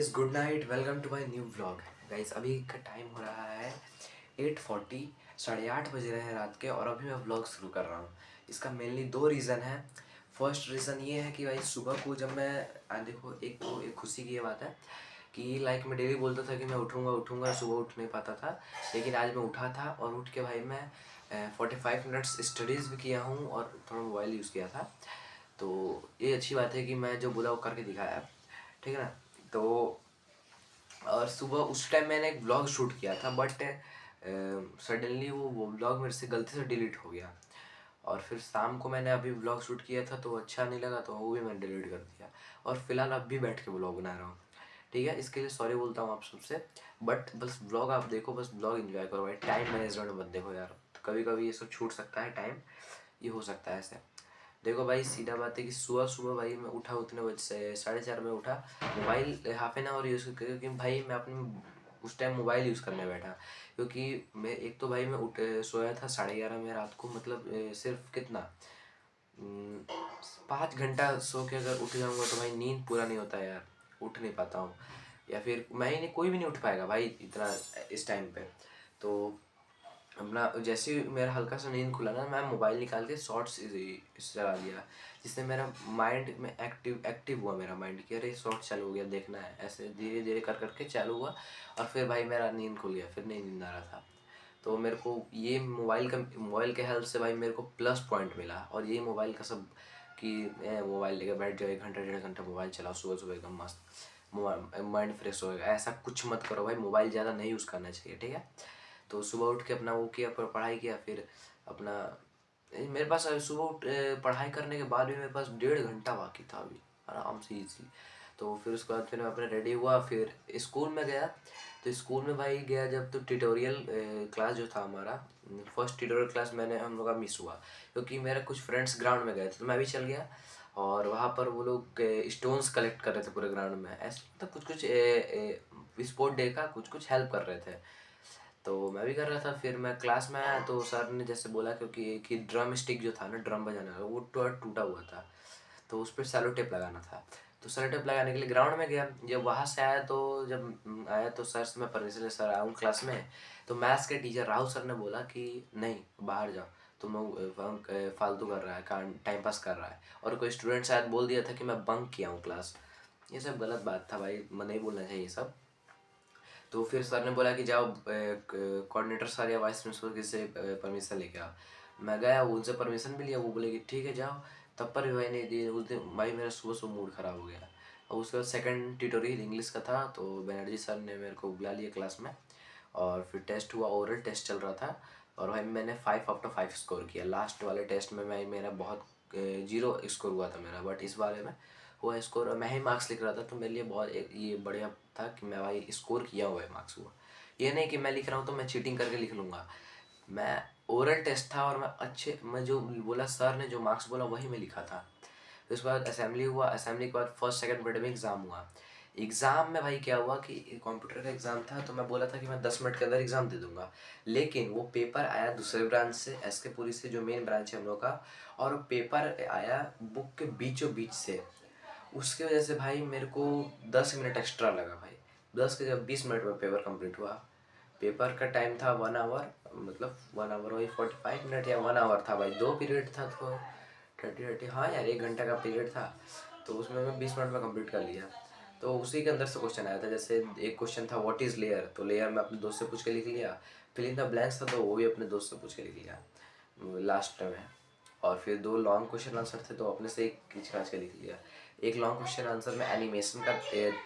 Guys, good night. Welcome to my new vlog. Guys, अभी का time हो रहा है 8:40, 8:30 बज रहे हैं रात के, और अभी मैं व्लॉग शुरू कर रहा हूँ। इसका मेनली दो रीज़न है। फर्स्ट रीज़न ये है कि भाई सुबह को जब मैं देखो, एक तो एक खुशी की ये बात है कि लाइक मैं डेली बोलता था कि मैं उठूँगा उठूँगा, सुबह उठ नहीं पाता था। लेकिन आज मैं उठा था और उठ के भाई मैं 45 मिनट्स स्टडीज़ भी किया हूँ और थोड़ा मोबाइल यूज़ किया था। तो ये अच्छी बात है कि मैं जो बोला वो करके दिखाया, ठीक है ना। तो और सुबह उस टाइम मैंने एक व्लॉग शूट किया था, बट सडनली वो व्लॉग मेरे से गलती से डिलीट हो गया। और फिर शाम को मैंने अभी व्लॉग शूट किया था तो अच्छा नहीं लगा, तो वो भी मैंने डिलीट कर दिया। और फिलहाल अब भी बैठ के व्लॉग बना रहा हूँ, ठीक है। इसके लिए सॉरी बोलता हूँ आप सबसे, बट बस व्लॉग आप देखो, बस व्लॉग एंजॉय करो भाई। टाइम मैनेजमेंट मत देखो यार, कभी कभी ये सब छूट सकता है टाइम, ये हो सकता है ऐसे। देखो भाई, सीधा बात है कि सुबह सुबह भाई मैं उठा उतने बजे से 4:30 में उठा। Mobile half an hour use करके, क्योंकि भाई मैं अपने उस टाइम मोबाइल यूज़ करने बैठा। क्योंकि मैं एक तो भाई मैं सोया था 11:30 में रात को, मतलब सिर्फ कितना 5 घंटा सो के अगर उठ जाऊँगा तो भाई नींद पूरा नहीं होता यार, उठ नहीं पाता हूँ। या फिर मैं ही नहीं, कोई भी नहीं उठ पाएगा भाई इतना इस टाइम पे। तो अपना जैसे ही मेरा हल्का सा नींद खुला ना, मैं मोबाइल निकाल के शॉर्ट्स चला लिया, जिससे मेरा माइंड में एक्टिव हुआ मेरा माइंड कि अरे शॉर्ट्स चालू हो गया, देखना है। ऐसे धीरे धीरे कर करके चालू हुआ, और फिर भाई मेरा नींद खुल गया, फिर नहीं नींद आ रहा था। तो मेरे को ये मोबाइल के हेल्प से भाई मेरे को प्लस पॉइंट मिला। और ये मोबाइल का सब कि मोबाइल लेकर बैठ जाओ 1 घंटा 1.5 घंटा मोबाइल चलाओ सुबह सुबह एकदम मस्त माइंड फ्रेश होएगा, ऐसा कुछ मत करो भाई। मोबाइल ज़्यादा नहीं यूज़ करना चाहिए, ठीक है। तो सुबह उठ के अपना वो किया, पढ़ाई किया, फिर अपना मेरे पास सुबह पढ़ाई करने के बाद भी मेरे पास 1.5 घंटा बाकी था अभी, आराम से ईजी। तो फिर उसके बाद फिर मैं अपने रेडी हुआ, फिर स्कूल में गया। तो स्कूल में भाई गया जब, तो ट्यूटोरियल क्लास जो था हमारा, फर्स्ट ट्यूटोरियल क्लास मैंने हम लोग का मिस हुआ, क्योंकि मेरा कुछ फ्रेंड्स ग्राउंड में गए थे तो मैं भी चल गया। और वहाँ पर वो लोग स्टोन्स कलेक्ट कर रहे थे पूरे ग्राउंड में, ऐसे मतलब कुछ कुछ स्पोर्ट डे का कुछ कुछ हेल्प कर रहे थे। तो मैं भी कर रहा था। फिर मैं क्लास में आया तो सर ने जैसे बोला, क्योंकि एक ही ड्रम स्टिक जो था ना, ड्रम बजाने का, वो टूटा हुआ था, तो उस पर सेलो टेप लगाना था। तो सेलो टेप लगाने के लिए ग्राउंड में गया। जब वहाँ से आया तो जब आया तो सर से मैं परमिशन ले, सर आऊँ क्लास में। तो मैथ्स के टीचर राहुल सर ने बोला कि नहीं, बाहर जाओ, तुम लोग फालतू कर रहा है, टाइम पास कर रहा है। और कोई स्टूडेंट शायद बोल दिया था कि मैं बंक किया हूँ क्लास। ये सब गलत बात था भाई, नहीं बोलना चाहिए ये सब। तो फिर सर ने बोला कि जाओ कोऑर्डिनेटर सर या वाइस प्रिंसिपल किसी से परमिशन लेके आओ। मैं गया, उनसे परमिशन भी लिया, वो बोले कि ठीक है जाओ। तब पर भी भाई नहीं दिए। उस दिन भाई मेरा सुबह सुबह मूड ख़राब हो गया। और उसके बाद सेकंड ट्यूटोरियल इंग्लिश का था, तो बनर्जी सर ने मेरे को बुला लिया क्लास में। और फिर टेस्ट हुआ, ओरल टेस्ट चल रहा था। और भाई मैंने 5/5 स्कोर किया। लास्ट वाले टेस्ट में मैं मेरा बहुत 0 स्कोर हुआ था मेरा, बट इस बारे में हुआ स्कोर, और मैं ही मार्क्स लिख रहा था, तो मेरे लिए बहुत ये बढ़िया था कि मैं भाई स्कोर किया हुआ है मार्क्स हुआ। ये नहीं कि मैं लिख रहा हूँ तो मैं चीटिंग करके लिख लूँगा। मैं ओरल टेस्ट था और मैं जो बोला सर ने, जो मार्क्स बोला वही मैं लिखा था। फिर उसके बाद असेंबली हुआ। असेंबली के बाद फर्स्ट सेकंड पीरियड में एग्ज़ाम हुआ। एग्ज़ाम में भाई क्या हुआ कि कंप्यूटर का एग्ज़ाम था, तो मैं बोला था कि मैं 10 मिनट के अंदर एग्ज़ाम दे दूंगा। लेकिन वो पेपर आया दूसरे ब्रांच से, एस के पुरी से, जो मेन ब्रांच है हम लोग का। और पेपर आया बुक के बीचों बीच से। उसकी वजह से भाई मेरे को 10 मिनट एक्स्ट्रा लगा भाई। 10 के जब 20 मिनट में पेपर कंप्लीट हुआ। पेपर का टाइम था 1 आवर, मतलब 1 आवर वही 45 मिनट या 1 आवर था भाई, 2 पीरियड था तो 30 हाँ यार, 1 घंटा का पीरियड था। तो उसमें मैं 20 मिनट में कंप्लीट कर लिया। तो उसी के अंदर से क्वेश्चन आया था, जैसे एक क्वेश्चन था व्हाट इज़ लेयर, तो लेयर मैं अपने दोस्त से पूछ के लिख लिया। फिल इन द ब्लैंक्स था, तो वो भी अपने दोस्त से पूछ के लिख लिया लास्ट में। और फिर 2 लॉन्ग क्वेश्चन आंसर थे, तो अपने से एक खींच के लिख लिया। एक लॉन्ग क्वेश्चन आंसर में एनिमेशन का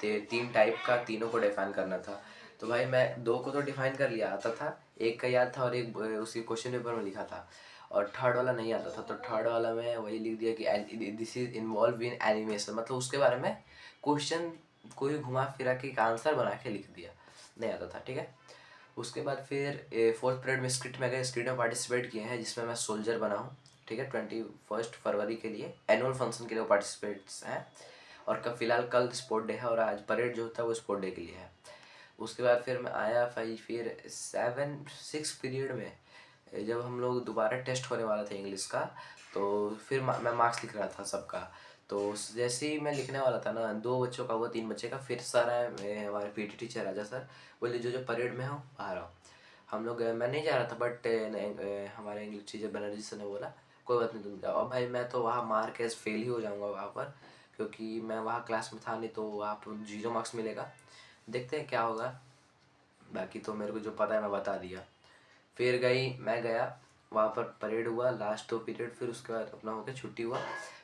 3 टाइप का, तीनों को डिफाइन करना था। तो भाई मैं 2 को तो डिफाइन कर लिया, आता था। एक का याद था और एक उसी क्वेश्चन पेपर में लिखा था। और थर्ड वाला नहीं आता था, तो थर्ड वाला में वही लिख दिया कि this is involve in animation, मतलब उसके बारे में क्वेश्चन कोई घुमा फिरा के एक आंसर बना के लिख दिया। नहीं आता था, ठीक है। उसके बाद फिर फोर्थ पीरियड में स्क्रिप्ट में गए। स्क्रिप्ट में पार्टिसिपेट किए हैं, जिसमें मैं सोल्जर बना हूँ, ठीक है। 21 फरवरी के लिए एनुअल फंक्शन के लिए पार्टिसिपेट्स हैं। और फिलहाल कल स्पोर्ट डे है, और आज परेड जो होता है वो स्पोर्ट डे के लिए है। उसके बाद फिर मैं आया भाई, फिर 6 पीरियड में जब हम लोग दोबारा टेस्ट होने वाला था इंग्लिश का, तो फिर मैं मार्क्स लिख रहा था सबका। तो जैसे ही मैं लिखने वाला था ना, 2 बच्चों का हुआ, 3 बच्चे का, फिर सर आए, हमारे पीटी टीचर राजा सर, बोले जो जो परेड में हो बाहर आओ। हम लोग मैं नहीं जा रहा था, बट हमारे इंग्लिश टीचर बनर्जी सर ने बोला कोई बात नहीं तुम जाओ। अब भाई मैं तो वहाँ मार के फेल ही हो जाऊँगा वहाँ पर, क्योंकि मैं वहाँ क्लास में था नहीं, तो वहाँ पर 0 मार्क्स मिलेगा। देखते हैं क्या होगा, बाकी तो मेरे को जो पता है मैं बता दिया। फिर मैं गया वहाँ पर, परेड हुआ लास्ट 2 पीरियड, फिर उसके बाद अपना होकर छुट्टी हुआ।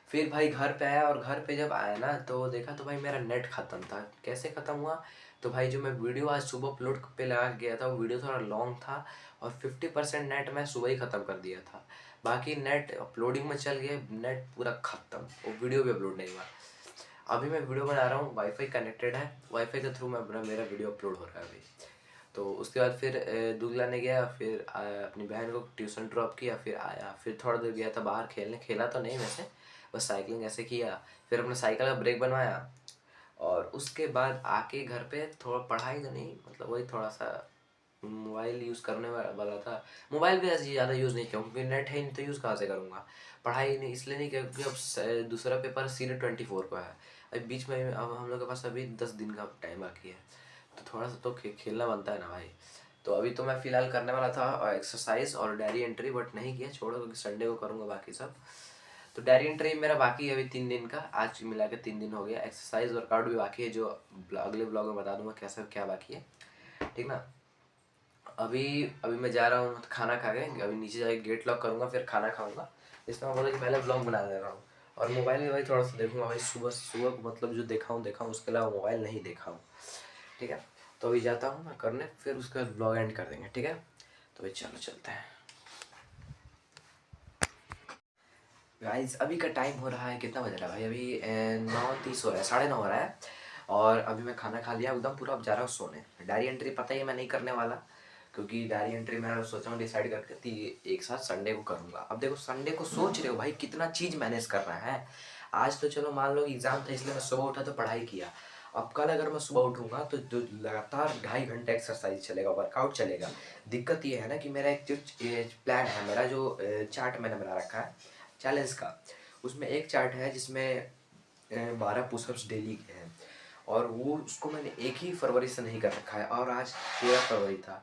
फिर भाई घर पे आया, और घर पे जब आया ना तो देखा तो भाई मेरा नेट ख़त्म था। कैसे ख़त्म हुआ, तो भाई जो मैं वीडियो आज सुबह अपलोड पे लगा के गया था, वो वीडियो थोड़ा लॉन्ग था, और 50% नेट मैं सुबह ही ख़त्म कर दिया था। बाकी नेट अपलोडिंग में चल गया, नेट पूरा ख़त्म, वो वीडियो भी अपलोड नहीं हुआ। अभी मैं वीडियो बना रहा हूँ, वाईफाई कनेक्टेड है, वाईफाई के थ्रू मैं मेरा वीडियो अपलोड हो रहा है अभी। तो उसके बाद फिर दूध लाने गया, फिर अपनी बहन को ट्यूशन ड्रॉप किया, फिर आया, फिर थोड़ा देर गया था बाहर खेलने, खेला तो नहीं वैसे, बस साइकिलिंग ऐसे किया। फिर अपने साइकिल का ब्रेक बनवाया, और उसके बाद आके घर पे थोड़ा पढ़ाई तो नहीं, मतलब वही थोड़ा सा मोबाइल यूज़ करने वाला था। मोबाइल भी ऐसे ज़्यादा यूज़ नहीं किया, क्योंकि नेट है नहीं तो यूज़ कहाँ से करूँगा। पढ़ाई नहीं इसलिए नहीं किया क्योंकि अब दूसरा पेपर सीनियर 24 को है, अभी बीच में अब हम लोग के पास अभी 10 दिन का टाइम बाकी है, तो थोड़ा सा तो खेलना बनता है ना भाई। तो अभी तो मैं फ़िलहाल करने वाला था एक्सरसाइज और डायरी एंट्री, बट नहीं किया, छोड़ो, क्योंकि संडे को करूँगा बाकी सब। तो डायरी एंट्री मेरा बाकी है अभी 3 दिन का, आज मिला के 3 दिन हो गया। एक्सरसाइज वर्कआउट भी बाकी है, जो अगले ब्लॉग में बता दूंगा कैसा क्या बाकी है, ठीक ना। अभी अभी मैं जा रहा हूँ खाना खा के, अभी नीचे जाके गेट लॉक करूँगा, फिर खाना खाऊंगा। इसमें मैं बोला कि पहले ब्लॉग बना दे रहा हूँ, और मोबाइल में भाई थोड़ा सा देखूँगा भाई, सुबह सुबह को मतलब जो देखा हूँ, उसके अलावा मोबाइल नहीं देखा हूँ, ठीक है। तो अभी जाता हूँ मैं करने, फिर उसके बाद ब्लॉग एंड कर देंगे, ठीक है। तो भाई चलो चलते हैं गाइस। अभी का टाइम हो रहा है, कितना बज रहा है भाई, अभी 9:30 हो रहा है, 9:30 हो रहा है। और अभी मैं खाना खा लिया एकदम पूरा, अब जा रहा हूँ सोने। डायरी एंट्री पता ही है मैं नहीं करने वाला, क्योंकि डायरी एंट्री मैं सोचा हूँ डिसाइड करके एक साथ संडे को करूँगा। अब देखो संडे को सोच रहे हो भाई कितना चीज़ मैनेज करना है। आज तो चलो मान लो एग्ज़ाम था, इसलिए मैं सुबह उठा तो पढ़ाई किया। अब कल अगर मैं सुबह उठूँगा तो लगातार 2.5 घंटे एक्सरसाइज चलेगा, वर्कआउट चलेगा। दिक्कत ये है ना कि मेरा एक जो प्लान है, मेरा जो चार्ट मैंने बना रखा है चैलेंज का, उसमें एक चार्ट है जिसमें 12 पुशअप्स डेली के हैं, और वो उसको मैंने 1 ही फरवरी से नहीं कर रखा है, और आज 13 फरवरी था।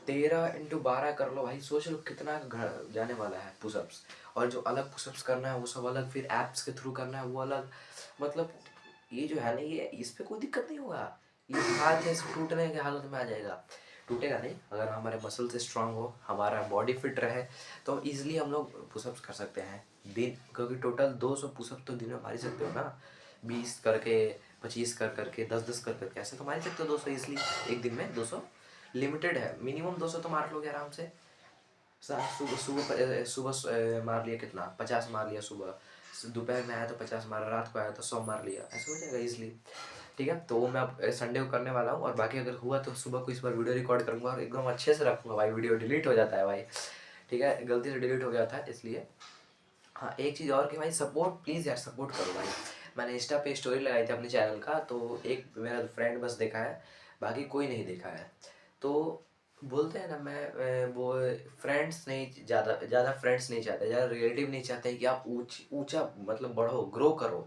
13 × 12 कर लो भाई, सोच लो कितना जाने वाला है पुशअप्स। और जो अलग पुशअप्स करना है वो सब अलग, फिर ऐप्स के थ्रू करना है वो अलग। मतलब ये जो है ना, ये इस पे कोई दिक्कत नहीं होगा, ये हाथ ऐसे टूटने की हालत में आ जाएगा। टूटेगा नहीं, अगर हमारे मसल्स स्ट्रांग हो, हमारा बॉडी फिट रहे, तो इजीली हम लोग पुशअप्स कर सकते हैं दिन, क्योंकि टोटल 200 पुशअप तो दिन में मार ही सकते हो ना, 20 करके, 25 कर करके, 10-10 कर करके, ऐसे तो मार ही सकते हो 200 इजली। एक दिन में 200 लिमिटेड है, मिनिमम 200 तो मार लोगे आराम से। सुबह सुबह सुबह मार लिया कितना, 50 मार लिया सुबह, दोपहर में आया तो 50 मारा, रात को आया तो 100 मार लिया, ऐसे हो जाएगा इजली, ठीक है। तो वो मैं अब संडे को करने वाला हूँ, और बाकी अगर हुआ तो सुबह को इस बार वीडियो रिकॉर्ड करूँगा, और एकदम अच्छे से रखूँगा भाई, वीडियो डिलीट हो जाता है भाई, ठीक है, गलती से डिलीट हो गया था इसलिए। हाँ एक चीज़ और कि भाई सपोर्ट प्लीज़ यार, सपोर्ट करो भाई। मैंने इंस्टा पे स्टोरी लगाई थी अपने चैनल का, तो एक मेरा फ्रेंड बस देखा है, बाकी कोई नहीं देखा है। तो बोलते हैं ना, वो फ्रेंड्स नहीं, ज़्यादा ज़्यादा फ्रेंड्स नहीं चाहते, ज़्यादा रिलेटिव नहीं चाहते कि आप ऊंचा मतलब बढ़ो, ग्रो करो,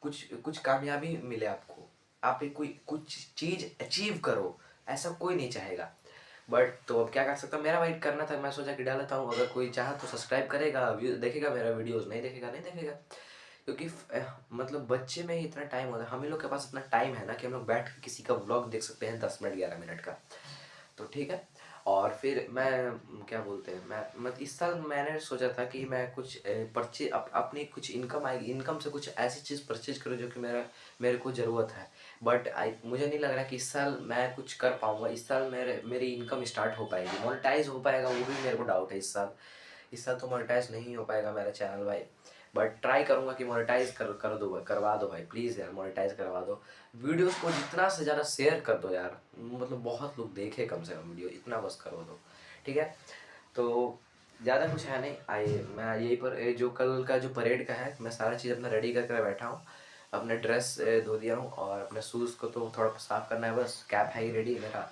कुछ कुछ कामयाबी मिले आपको, आप एक कोई कुछ चीज़ अचीव करो, ऐसा कोई नहीं चाहेगा। बट तो अब क्या कर सकता हूँ, मेरा वेट करना था, मैं सोचा कि डालता हूँ, अगर कोई चाहा तो सब्सक्राइब करेगा, देखेगा मेरा वीडियोस, नहीं देखेगा नहीं देखेगा। क्योंकि मतलब बच्चे में ही इतना टाइम होता है, हम ही लोग के पास इतना टाइम है ना कि हम लोग बैठ के किसी का व्लॉग देख सकते हैं 10 मिनट 11 मिनट का, तो ठीक है। और फिर मैं क्या बोलते हैं, मैं मतलब इस साल मैंने सोचा था कि मैं कुछ अपनी कुछ इनकम आएगी, इनकम से कुछ ऐसी चीज़ परचेज करूँ जो कि मेरे को ज़रूरत है। बट मुझे नहीं लग रहा कि इस साल मैं कुछ कर पाऊँगा, इस साल मेरी इनकम स्टार्ट हो पाएगी, मोनेटाइज हो पाएगा, वो भी मेरे को डाउट है इस साल तो मोनेटाइज नहीं हो पाएगा मेरा चैनल भाई। बट ट्राई करूँगा कि मोनेटाइज कर दो भाई, करवा दो भाई प्लीज़ यार, मोनेटाइज करवा दो। वीडियोस को जितना से ज़्यादा शेयर कर दो यार, मतलब बहुत लोग देखे कम से कम वीडियो, इतना बस करो दो, ठीक है। तो ज़्यादा कुछ है नहीं, आइए मैं यहीं पर जो कल का जो परेड का है, मैं सारा चीज़ अपना रेडी करके बैठा हूँ। अपने ड्रेस धो दिया हूँ, और अपने शूज़ को तो थोड़ा साफ़ करना है बस, कैप है ही रेडी मेरा,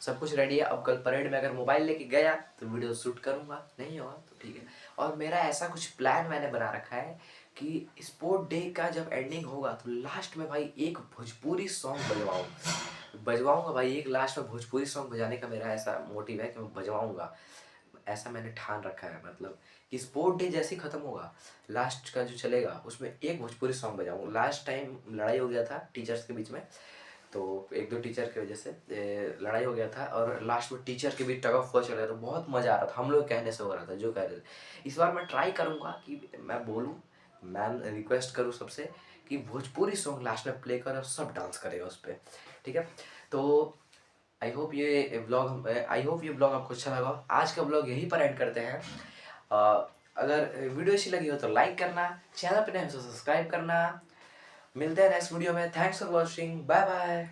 सब कुछ रेडी है। अब कल परेड में अगर मोबाइल लेके गया तो वीडियो शूट करूँगा, नहीं होगा तो ठीक है। और मेरा ऐसा कुछ प्लान मैंने बना रखा है कि स्पोर्ट डे का जब एंडिंग होगा तो लास्ट में भाई एक भोजपुरी सॉन्ग बजवाऊंगा भाई। एक लास्ट में भोजपुरी सॉन्ग बजाने का मेरा ऐसा मोटिव है कि मैं बजवाऊंगा। ऐसा मैंने ठान रखा है, मतलब कि स्पोर्ट डे जैसे ही खत्म होगा, लास्ट का जो चलेगा उसमें एक भोजपुरी सॉन्ग बजाऊंगा। लास्ट टाइम लड़ाई हो गया था टीचर्स के बीच में, तो एक दो टीचर की वजह से लड़ाई हो गया था और लास्ट में टीचर के बीच टग ऑफ वॉर चल रहा था। तो बहुत मज़ा आ रहा था, हम लोग कहने से हो रहा था जो कह रहे थे। इस बार मैं ट्राई करूँगा कि मैं बोलूँ, मैम रिक्वेस्ट करूँ सबसे कि भोजपुरी सॉन्ग लास्ट में प्ले करें और सब डांस करेगा उस पर। ठीक है, तो आई होप ये ब्लॉग आपको अच्छा लगा। आज का ब्लॉग यहीं पर एंड करते हैं। अगर वीडियो अच्छी लगी हो तो लाइक करना, चैनल पर नए हो तो सब्सक्राइब करना। मिलते हैं नेक्स्ट वीडियो में। Thanks for watching, bye bye.